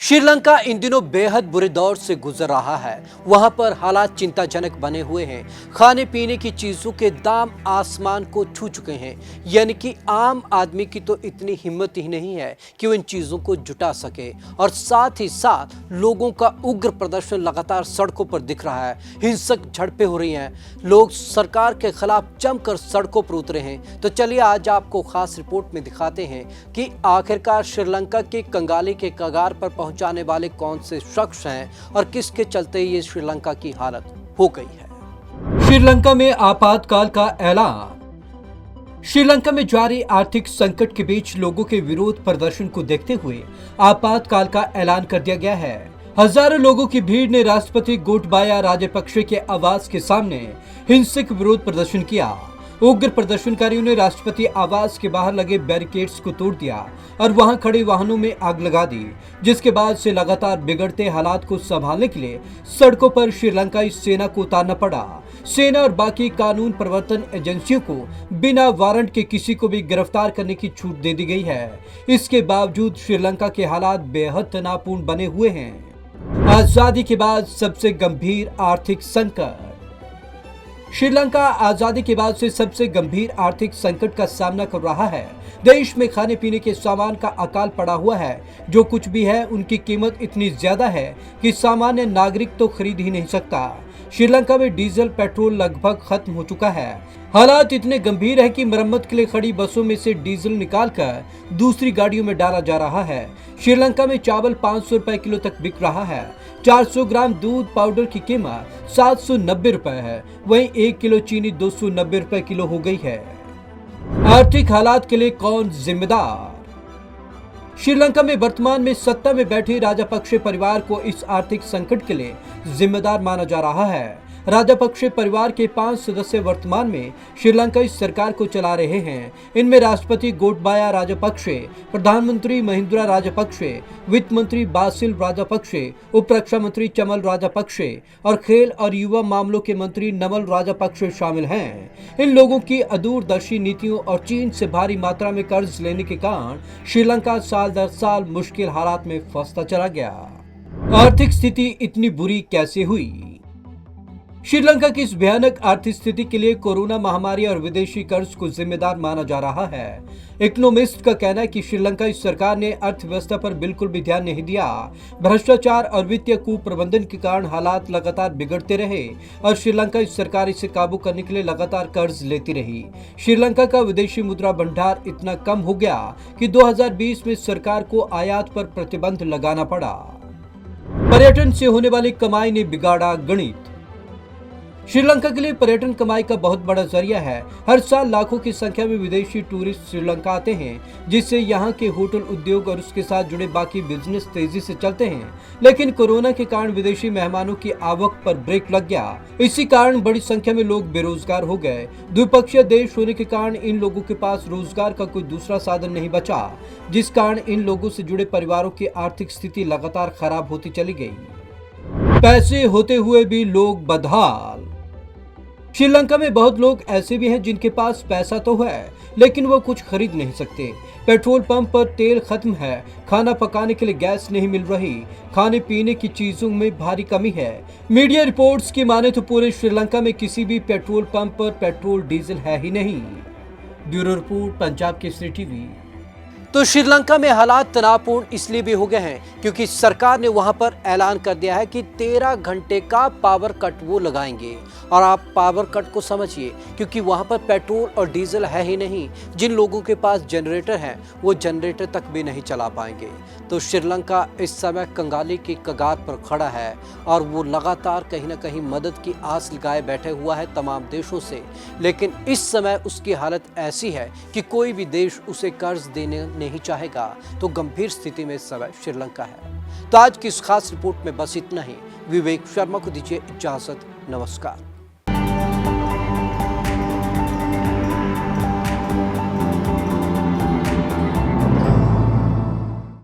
श्रीलंका इन दिनों बेहद बुरे दौर से गुजर रहा है। वहां पर हालात चिंताजनक बने हुए हैं। खाने पीने की चीजों के दाम आसमान को छू चुके हैं। यानी कि आम आदमी की तो इतनी हिम्मत ही नहीं है कि वो इन चीजों को जुटा सके। और साथ ही साथ लोगों का उग्र प्रदर्शन लगातार सड़कों पर दिख रहा है। हिंसक झड़पें हो रही हैं। लोग सरकार के खिलाफ जमकर सड़कों पर उतरे हैं। तो चलिए आज आपको खास रिपोर्ट में दिखाते हैं कि आखिरकार श्रीलंका के कंगाली के कगार पर पहुंचाने वाले कौन से शख्स हैं और किसके चलते ये श्रीलंका की हालत हो गई है। श्रीलंका में आपातकाल का ऐलान। श्रीलंका में जारी आर्थिक संकट के बीच लोगों के विरोध प्रदर्शन को देखते हुए आपातकाल का ऐलान कर दिया गया है। हजारों लोगों की भीड़ ने राष्ट्रपति गोटबाया राजपक्षे के आवास के सामने हिंसक विरोध प्रदर्शन किया। उग्र प्रदर्शनकारियों ने राष्ट्रपति आवास के बाहर लगे बैरिकेड्स को तोड़ दिया और वहां खड़े वाहनों में आग लगा दी, जिसके बाद से लगातार बिगड़ते हालात को संभालने के लिए सड़कों पर श्रीलंकाई सेना को उतारना पड़ा। सेना और बाकी कानून प्रवर्तन एजेंसियों को बिना वारंट के किसी को भी गिरफ्तार करने की छूट दे दी गई है। इसके बावजूद श्रीलंका के हालात बेहद तनावपूर्ण बने हुए हैं। आजादी के बाद सबसे गंभीर आर्थिक संकट। श्रीलंका आजादी के बाद से सबसे गंभीर आर्थिक संकट का सामना कर रहा है। देश में खाने पीने के सामान का अकाल पड़ा हुआ है। जो कुछ भी है उनकी कीमत इतनी ज्यादा है कि सामान्य नागरिक तो खरीद ही नहीं सकता। श्रीलंका में डीजल पेट्रोल लगभग खत्म हो चुका है। हालात इतने गंभीर है कि मरम्मत के लिए खड़ी बसों में से डीजल निकालकर दूसरी गाड़ियों में डाला जा रहा है। श्रीलंका में चावल 500 रुपए किलो तक बिक रहा है। 400 ग्राम दूध पाउडर की कीमत 790 रुपए है। वहीं 1 किलो चीनी 290 रुपए किलो हो गई है। आर्थिक हालात के लिए कौन जिम्मेदार? श्रीलंका में वर्तमान में सत्ता में बैठे राजपक्षे परिवार को इस आर्थिक संकट के लिए जिम्मेदार माना जा रहा है। राजपक्षे परिवार के 5 सदस्य वर्तमान में श्रीलंकाई सरकार को चला रहे हैं। इनमें राष्ट्रपति गोटबाया राजपक्षे, प्रधानमंत्री महिंद्रा राजपक्षे, वित्त मंत्री बासिल राजपक्षे, उप रक्षा मंत्री चमल राजपक्षे और खेल और युवा मामलों के मंत्री नमल राजपक्षे शामिल हैं। इन लोगों की अदूरदर्शी नीतियों और चीन से भारी मात्रा में कर्ज लेने के कारण श्रीलंका साल दर साल मुश्किल हालात में फंसता चला गया। आर्थिक स्थिति इतनी बुरी कैसे हुई? श्रीलंका की इस भयानक आर्थिक स्थिति के लिए कोरोना महामारी और विदेशी कर्ज को जिम्मेदार माना जा रहा है। इकोनॉमिस्ट का कहना है कि श्रीलंकाई सरकार ने अर्थव्यवस्था पर बिल्कुल भी ध्यान नहीं दिया। भ्रष्टाचार और वित्तीय कुप्रबंधन के कारण हालात लगातार बिगड़ते रहे और श्रीलंकाई सरकार इसे काबू करने के लिए लगातार कर्ज लेती रही। श्रीलंका का विदेशी मुद्रा भंडार इतना कम हो गया कि 2020 में सरकार को आयात पर प्रतिबंध लगाना पड़ा। पर्यटन से होने वाली कमाई ने बिगाड़ा गणित। श्रीलंका के लिए पर्यटन कमाई का बहुत बड़ा जरिया है। हर साल लाखों की संख्या में विदेशी टूरिस्ट श्रीलंका आते हैं, जिससे यहाँ के होटल उद्योग और उसके साथ जुड़े बाकी बिजनेस तेजी से चलते हैं। लेकिन कोरोना के कारण विदेशी मेहमानों की आवक पर ब्रेक लग गया। इसी कारण बड़ी संख्या में लोग बेरोजगार हो गए। द्विपक्षीय देश होने के कारण इन लोगों के पास रोजगार का कोई दूसरा साधन नहीं बचा, जिस कारण इन लोगों से जुड़े परिवारों की आर्थिक स्थिति लगातार खराब होती चली गई। पैसे होते हुए भी लोग बदहाल। श्रीलंका में बहुत लोग ऐसे भी हैं जिनके पास पैसा तो है लेकिन वो कुछ खरीद नहीं सकते। पेट्रोल पंप पर तेल खत्म है, खाना पकाने के लिए गैस नहीं मिल रही, खाने पीने की चीजों में भारी कमी है। मीडिया रिपोर्ट्स की माने तो पूरे श्रीलंका में किसी भी पेट्रोल पंप पर पेट्रोल डीजल है ही नहीं। Bureau report, Punjab Kesari TV. तो श्रीलंका में हालात तनावपूर्ण इसलिए भी हो गए हैं क्योंकि सरकार ने वहां पर ऐलान कर दिया है कि 13 घंटे का पावर कट वो लगाएंगे। और आप पावर कट को समझिए, क्योंकि वहां पर पेट्रोल और डीजल है ही नहीं। जिन लोगों के पास जनरेटर हैं वो जनरेटर तक भी नहीं चला पाएंगे। तो श्रीलंका इस समय कंगाली की कगार पर खड़ा है और वो लगातार कहीं ना कहीं मदद की आस लगाए बैठे हुआ है तमाम देशों से। लेकिन इस समय उसकी हालत ऐसी है कि कोई भी देश उसे कर्ज देने नहीं चाहेगा। तो गंभीर स्थिति में इस समय श्रीलंका है। तो आज की इस खास रिपोर्ट में बस इतना ही। विवेक शर्मा को दीजिए इजाजत। नमस्कार।